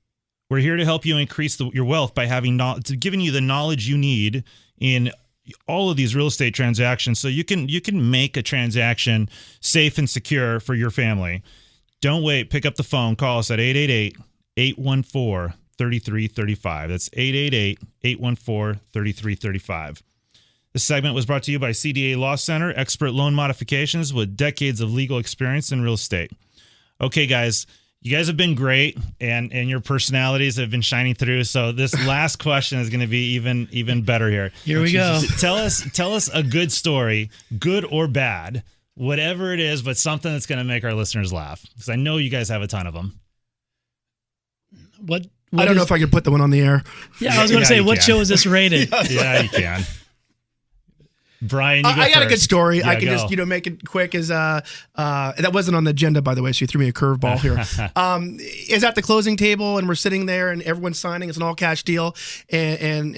We're here to help you increase your wealth by giving you the knowledge you need in all of these real estate transactions so you can make a transaction safe and secure for your family. Don't wait. Pick up the phone. Call us at 888-814-3335. That's 888-814-3335. This segment was brought to you by CDA Law Center, expert loan modifications with decades of legal experience in real estate. Okay, guys, you guys have been great, and your personalities have been shining through. So this last question is going to be even better here. Here we go. Tell us a good story, good or bad, whatever it is, but something that's going to make our listeners laugh, because I know you guys have a ton of them. I don't know if I can put the one on the air. Yeah, I was going to say, what show is this rated? Yeah, you can. Brian, you go I got first. a good story. Yeah, I can just make it quick. That wasn't on the agenda, by the way, so you threw me a curveball here. Is at the closing table, and we're sitting there, and everyone's signing. It's an all-cash deal, and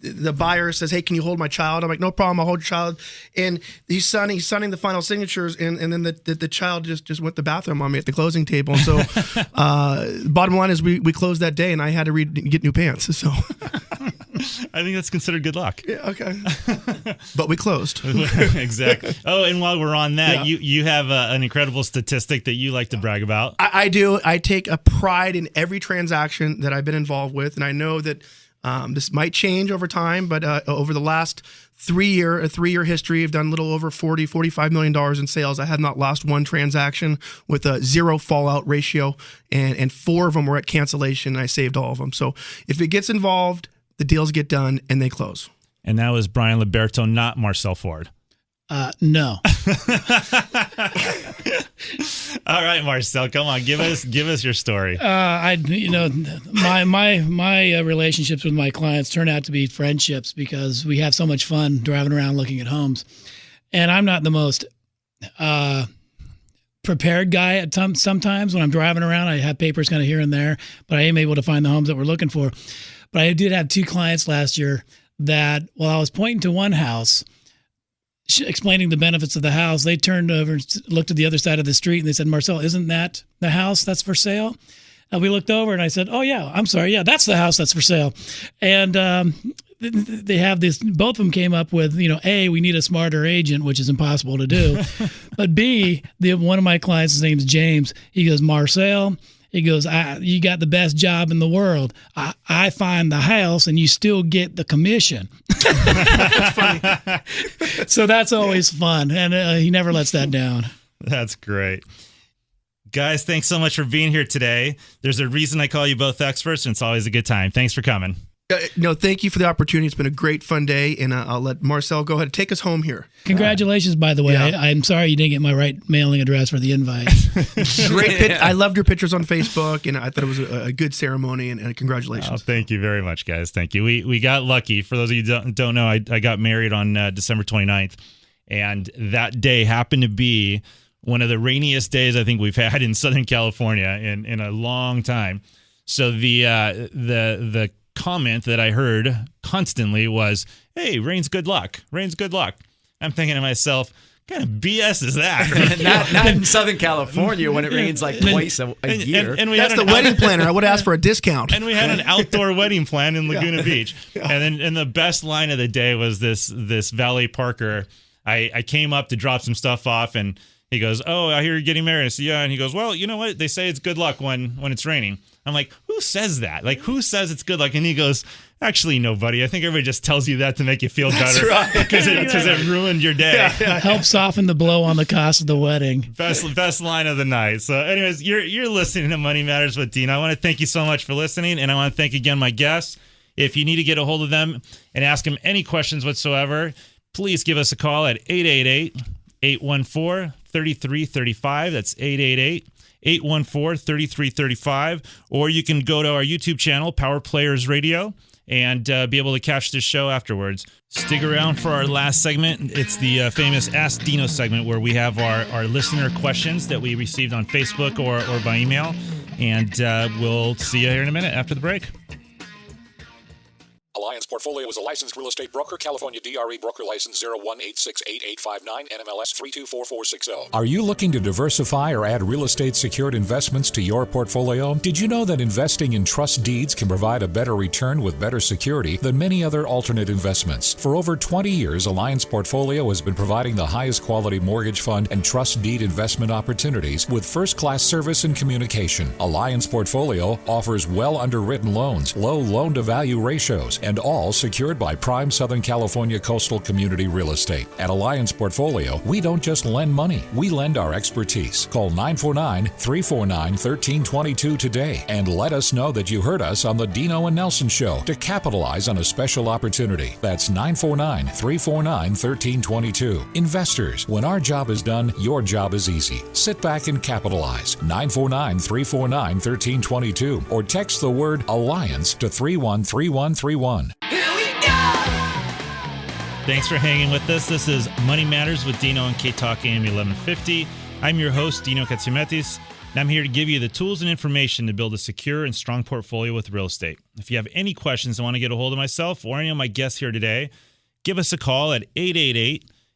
the buyer says, "Hey, can you hold my child?" I'm like, "No problem, I'll hold your child." And he's signing the final signatures, and then the child just went to the bathroom on me at the closing table. And so, bottom line is we closed that day, and I had to get new pants. So, I think that's considered good luck. Yeah, okay. But we closed. Exactly. Oh, and while we're on that, you have an incredible statistic that you like to brag about. I do. I take a pride in every transaction that I've been involved with, and I know that this might change over time, but over the last three-year history. I've done a little over $45 million in sales. I have not lost one transaction with a 0 fallout ratio, and 4 of them were at cancellation. And I saved all of them. So if it gets involved, the deals get done and they close. And that was Brian Liberto, not Marcel Ford. No. All right, Marcel, come on, give us your story. My relationships with my clients turn out to be friendships because we have so much fun driving around looking at homes, and I'm not the most prepared guy at sometimes when I'm driving around. I have papers kind of here and there, but I am able to find the homes that we're looking for. But I did have 2 clients last year that, while I was pointing to one house, explaining the benefits of the house, they turned over and looked at the other side of the street and they said, "Marcel, isn't that the house that's for sale?" And we looked over and I said, "Oh yeah, I'm sorry. Yeah, that's the house that's for sale." And they have this, both of them came up with, A, we need a smarter agent, which is impossible to do. But B, one of my clients, his name's James. He goes, "Marcel," he goes, "you got the best job in the world. I find the house and you still get the commission." That's funny. So that's always fun. And he never lets that down. That's great. Guys, thanks so much for being here today. There's a reason I call you both experts, and it's always a good time. Thanks for coming. No, thank you for the opportunity. It's been a great, fun day, and I'll let Marcel go ahead and take us home here. Congratulations, by the way. Yeah. I'm sorry you didn't get my right mailing address for the invite. Great. I loved your pictures on Facebook, and I thought it was a good ceremony, and congratulations. Oh, thank you very much, guys. Thank you. We got lucky. For those of you who don't know, I got married on December 29th, and that day happened to be one of the rainiest days I think we've had in Southern California in a long time. So the comment that I heard constantly was, "Hey, rain's good luck. Rain's good luck." I'm thinking to myself, what kind of BS is that? not in Southern California when it rains like twice a year. And we That's had the wedding planner. I would ask for a discount. And we had an outdoor wedding plan in Laguna Beach. And the best line of the day was this valet parker. I came up to drop some stuff off, and he goes, "Oh, I hear you're getting married." I said, "Yeah." And he goes, "Well, you know what? They say it's good luck when it's raining." I'm like, "Who says that? Like, who says it's good luck?" And he goes, "Actually, nobody. I think everybody just tells you that to make you feel better." Right. Because it ruined your day. Help soften the blow on the cost of the wedding. Best line of the night. So anyways, you're listening to Money Matters with Dino. I want to thank you so much for listening, and I want to thank again my guests. If you need to get a hold of them and ask them any questions whatsoever, please give us a call at 888-814-3335. That's 888-814-3335. Or you can go to our YouTube channel, Power Players Radio, and be able to catch this show afterwards. Stick around for our last segment. It's the famous Ask Dino segment, where we have our listener questions that we received on Facebook or by email. And we'll see you here in a minute after the break. Alliance Portfolio is a licensed real estate broker. California DRE broker license 01868859 NMLS 324460. Are you looking to diversify or add real estate secured investments to your portfolio? Did you know that investing in trust deeds can provide a better return with better security than many other alternate investments? For over 20 years, Alliance Portfolio has been providing the highest quality mortgage fund and trust deed investment opportunities with first-class service and communication. Alliance Portfolio offers well underwritten loans, low loan-to-value ratios, and all secured by prime Southern California coastal community real estate. At Alliance Portfolio, we don't just lend money, we lend our expertise. Call 949-349-1322 today and let us know that you heard us on the Dino and Nelson Show to capitalize on a special opportunity. That's 949-349-1322. Investors, when our job is done, your job is easy. Sit back and capitalize. 949-349-1322 or text the word Alliance to 313131. Thanks for hanging with us. This is Money Matters with Dino and KTLK AM1150. I'm your host, Dino Katsiametis, and I'm here to give you the tools and information to build a secure and strong portfolio with real estate. If you have any questions and want to get a hold of myself or any of my guests here today, give us a call at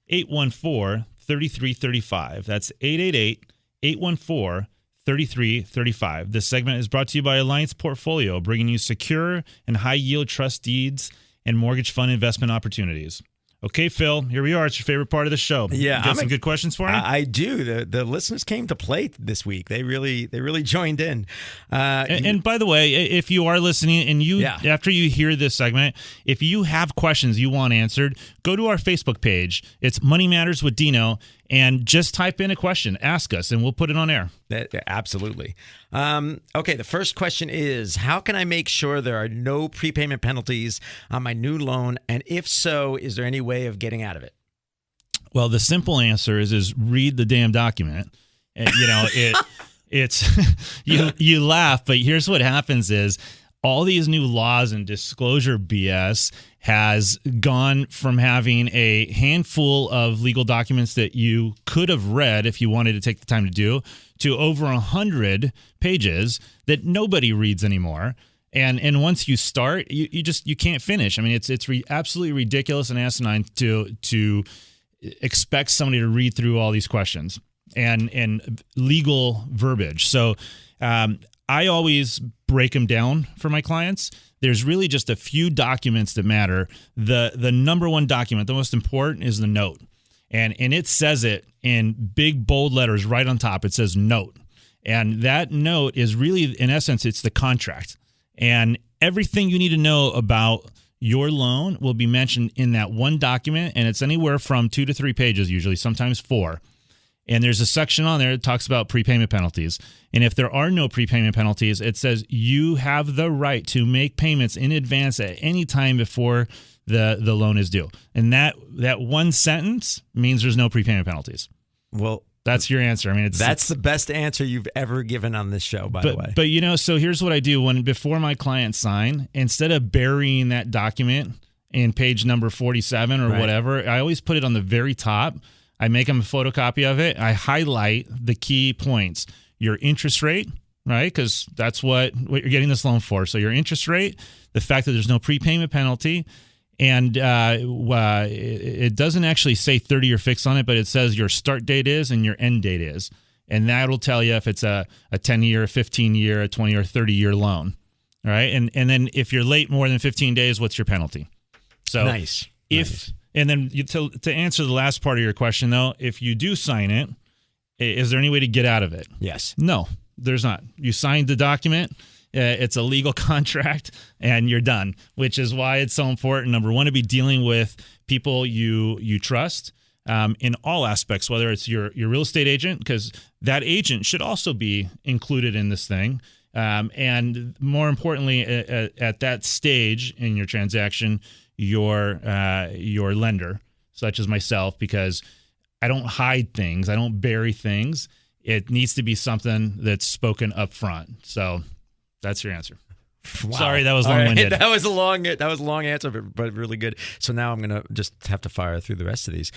888-814-3335. That's 888-814-3335. This segment is brought to you by Alliance Portfolio, bringing you secure and high-yield trust deeds and mortgage fund investment opportunities. Okay, Phil, here we are. It's your favorite part of the show. Yeah, you got some good questions for me? I do. The listeners came to play this week. They really joined in. And by the way, if you are listening and after you hear this segment, if you have questions you want answered, go to our Facebook page. It's Money Matters with Dino, and just type in a question. Ask us, and we'll put it on air. Absolutely. Okay, the first question is, how can I make sure there are no prepayment penalties on my new loan? And if so, is there any way of getting out of it? Well, the simple answer is read the damn document. And, it's you laugh, but here's what happens is all these new laws and disclosure BS has gone from having a handful of legal documents that you could have read if you wanted to take the time to do, to over 100 pages that nobody reads anymore. And once you start, you can't finish. I mean, it's absolutely ridiculous and asinine to expect somebody to read through all these questions and legal verbiage. So I always break them down for my clients. There's really just a few documents that matter. The number one document, the most important, is the note. And it says it in big, bold letters right on top. It says note. And that note is really, in essence, it's the contract. And everything you need to know about your loan will be mentioned in that one document. And it's anywhere from 2 to 3 pages, usually, sometimes 4. And there's a section on there that talks about prepayment penalties. And if there are no prepayment penalties, it says you have the right to make payments in advance at any time before the loan is due. And that one sentence means there's no prepayment penalties. Well, that's your answer. I mean, that's the best answer you've ever given on this show, by the way. But so here's what I do before my clients sign, instead of burying that document in page number 47 or whatever, I always put it on the very top. I make them a photocopy of it. I highlight the key points. Your interest rate, right? Because that's what you're getting this loan for. So your interest rate, the fact that there's no prepayment penalty, and it doesn't actually say 30-year fixed on it, but it says your start date is and your end date is. And that'll tell you if it's a 10-year, a 15-year, a 20 or 30-year loan. All right. And then if you're late more than 15 days, what's your penalty? So nice. And then to answer the last part of your question, though, if you do sign it, is there any way to get out of it? Yes. No, there's not. You signed the document. It's a legal contract, and you're done, which is why it's so important, number one, to be dealing with people you trust in all aspects, whether it's your real estate agent, because that agent should also be included in this thing. And more importantly, at that stage in your transaction, your lender, such as myself, because I don't hide things. I don't bury things. It needs to be something that's spoken up front. So that's your answer. Wow. Sorry, that was long-winded. That was a long answer, but really good. So now I'm going to just have to fire through the rest of these.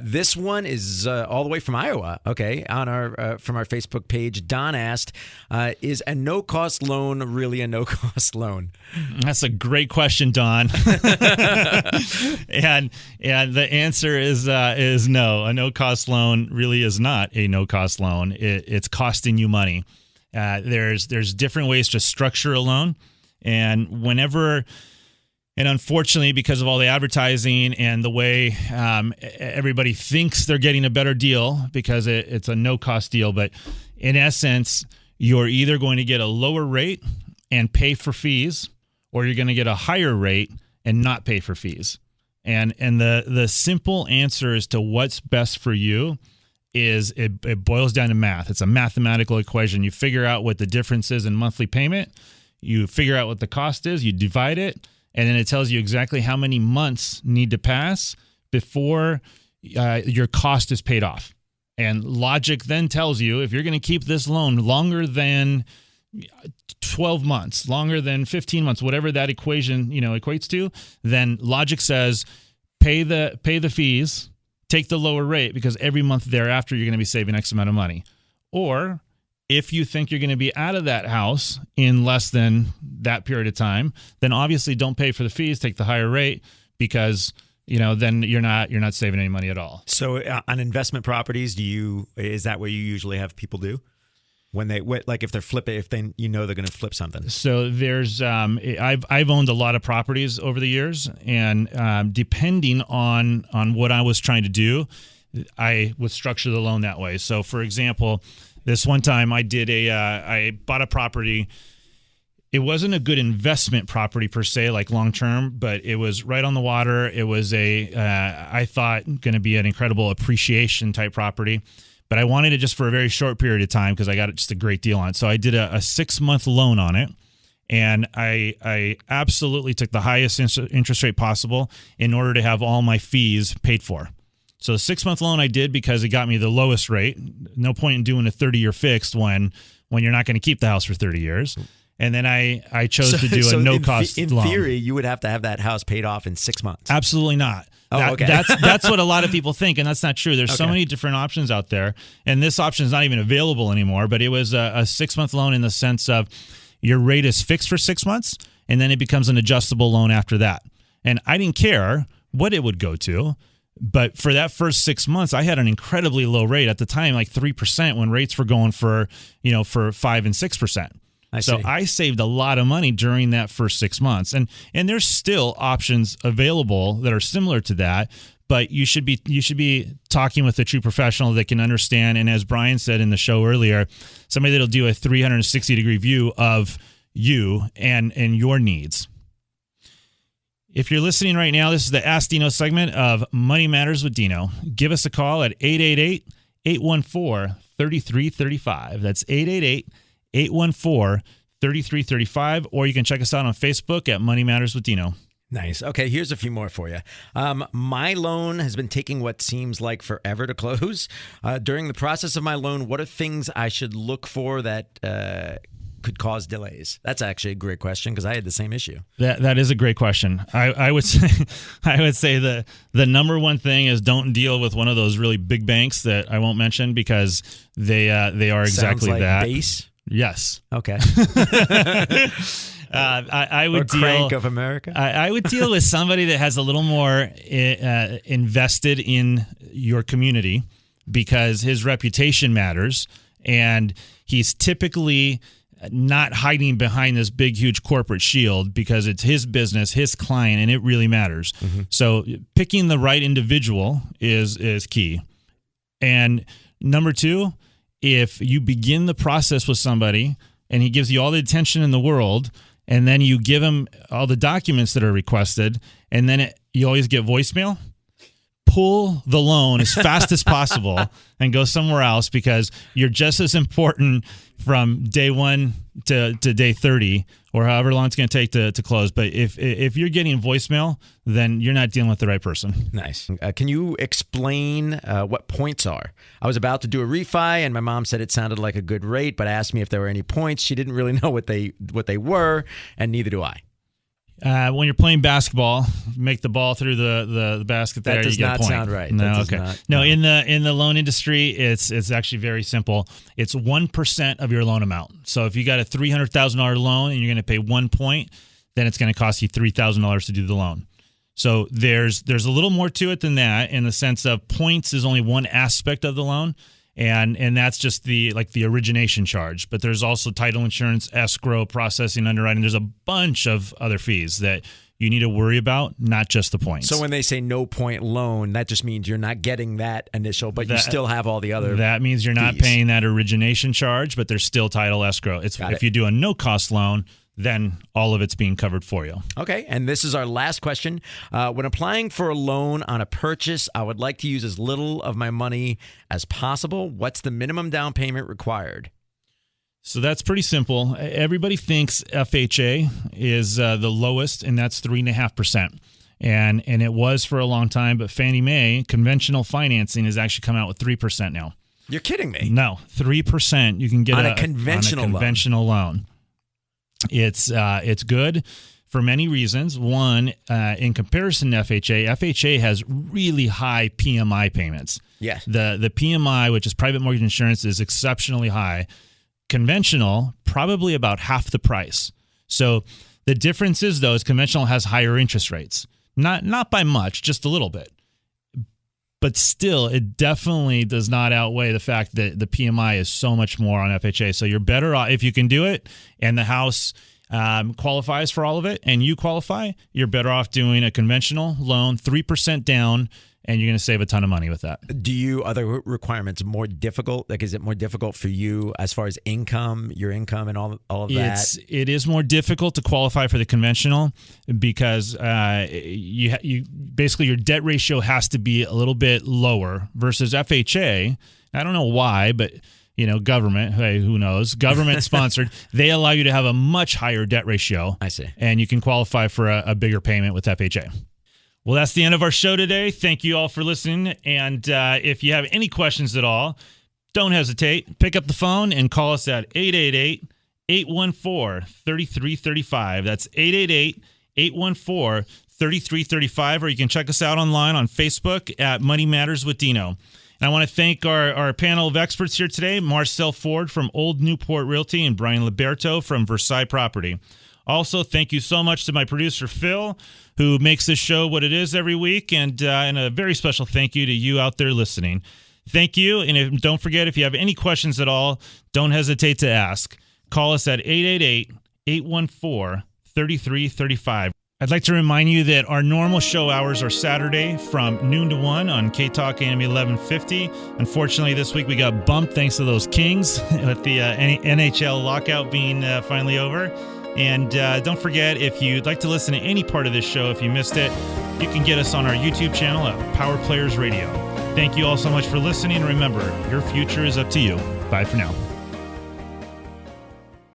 This one is all the way from Iowa. Okay, on our from our Facebook page, Don asked, "Is a no-cost loan really a no-cost loan?" That's a great question, Don. and the answer is no. A no-cost loan really is not a no-cost loan. It's costing you money. There's different ways to structure a loan, and unfortunately, because of all the advertising and the way everybody thinks they're getting a better deal because it's a no-cost deal, but in essence, you're either going to get a lower rate and pay for fees, or you're going to get a higher rate and not pay for fees. And the simple answer as to what's best for you is it boils down to math. It's a mathematical equation. You figure out what the difference is in monthly payment. You figure out what the cost is. You divide it, and then it tells you exactly how many months need to pass before your cost is paid off. And logic then tells you if you're going to keep this loan longer than 12 months, longer than 15 months, whatever that equation equates to, then logic says pay the fees. Take the lower rate because every month thereafter you're going to be saving X amount of money. Or if you think you're going to be out of that house in less than that period of time, then obviously don't pay for the fees, take the higher rate because then you're not saving any money at all. So on investment properties, is that what you usually have people do? when they like if they're flipping, if they they're going to flip something? So there's I've owned a lot of properties over the years, and depending on what I was trying to do, I would structure the loan that way. So for example, this one time I bought a property. It wasn't a good investment property per se, like long term, but it was right on the water. It was I thought going to be an incredible appreciation type property. But I wanted it just for a very short period of time because I got just a great deal on it. So I did a 6-month loan on it, and I absolutely took the highest interest rate possible in order to have all my fees paid for. So the 6-month loan I did because it got me the lowest rate. No point in doing a 30-year fixed when you're not going to keep the house for 30 years. And then I chose to do a no-cost loan. In theory, you would have to have that house paid off in 6 months. Absolutely not. Okay. That's what a lot of people think, and that's not true. There's so many different options out there, and this option is not even available anymore. But it was a 6-month loan in the sense of your rate is fixed for 6 months, and then it becomes an adjustable loan after that. And I didn't care what it would go to, but for that first 6 months, I had an incredibly low rate at the time, like 3%, when rates were going for 5 and 6%. I saved a lot of money during that first 6 months, and there's still options available that are similar to that. But you should be talking with a true professional that can understand. And as Brian said in the show earlier, somebody that'll do a 360-degree view of you and your needs. If you're listening right now, this is the Ask Dino segment of Money Matters with Dino. Give us a call at 888-814-3335. That's 888-814-3335, or you can check us out on Facebook at Money Matters with Dino. Nice. Okay, here's a few more for you. My loan has been taking what seems like forever to close. During the process of my loan, what are things I should look for that could cause delays? That's actually a great question because I had the same issue. That is a great question. I would say the number one thing is don't deal with one of those really big banks that I won't mention because they are exactly Sounds like that. Base? Yes. Okay. I would deal. Crank of America. I would deal with somebody that has a little more invested in your community because his reputation matters, and he's typically not hiding behind this big, huge corporate shield because it's his business, his client, and it really matters. Mm-hmm. So picking the right individual is key. And number two, if you begin the process with somebody and he gives you all the attention in the world, and then you give him all the documents that are requested, and then you always get voicemail, pull the loan as fast as possible and go somewhere else because you're just as important from day 1 to day 30 or however long it's going to take to close. But if you're getting voicemail, then you're not dealing with the right person. Nice. Can you explain what points are? I was about to do a refi, and my mom said it sounded like a good rate, but asked me if there were any points. She didn't really know what they were, and neither do I. When you're playing basketball, make the ball through the basket there, you get a point. That does not sound right. No, that okay. No, in the loan industry, it's actually very simple. It's 1% of your loan amount. So if you got a $300,000 loan and you're going to pay 1 point, then it's going to cost you $3,000 to do the loan. So there's a little more to it than that in the sense of points is only one aspect of the loan. And that's just the origination charge. But there's also title insurance, escrow, processing, underwriting. There's a bunch of other fees that you need to worry about, not just the points. So when they say no point loan, that just means you're not getting that initial, but you still have all the other That means you're not paying that origination charge, but there's still title escrow. If you do a no-cost loan, then all of it's being covered for you. Okay, and this is our last question. When applying for a loan on a purchase, I would like to use as little of my money as possible. What's the minimum down payment required? So that's pretty simple. Everybody thinks FHA is the lowest, and that's 3.5%. And it was for a long time, but Fannie Mae, conventional financing, has actually come out with 3% now. You're kidding me. No, 3% you can get on a conventional loan. It's good for many reasons. One, in comparison to FHA has really high PMI payments. Yeah. The PMI, which is private mortgage insurance, is exceptionally high. Conventional, probably about half the price. So the difference is, though, is conventional has higher interest rates. Not by much, just a little bit. But still, it definitely does not outweigh the fact that the PMI is so much more on FHA. So you're better off, if you can do it, and the house qualifies for all of it, and you qualify, you're better off doing a conventional loan, 3% down, and you're going to save a ton of money with that. Are the requirements more difficult? Like, is it more difficult for you as far as your income and all of that? It is more difficult to qualify for the conventional because you basically your debt ratio has to be a little bit lower versus FHA. I don't know why, but government, hey, who knows? Government sponsored, they allow you to have a much higher debt ratio. I see. And you can qualify for a bigger payment with FHA. Well, that's the end of our show today. Thank you all for listening. And if you have any questions at all, don't hesitate. Pick up the phone and call us at 888-814-3335. That's 888-814-3335. Or you can check us out online on Facebook at Money Matters with Dino. And I want to thank our panel of experts here today, Marcel Ford from Old Newport Realty and Brian Liberto from Versailles Property. Also, thank you so much to my producer, Phil, who makes this show what it is every week. And a very special thank you to you out there listening. Thank you. And don't forget, if you have any questions at all, don't hesitate to ask. Call us at 888-814-3335. I'd like to remind you that our normal show hours are Saturday from noon to 1 on KTLK AM1150. Unfortunately, this week we got bumped thanks to those Kings with the NHL lockout being finally over. And don't forget, if you'd like to listen to any part of this show, if you missed it, you can get us on our YouTube channel at Power Players Radio. Thank you all so much for listening. Remember, your future is up to you. Bye for now.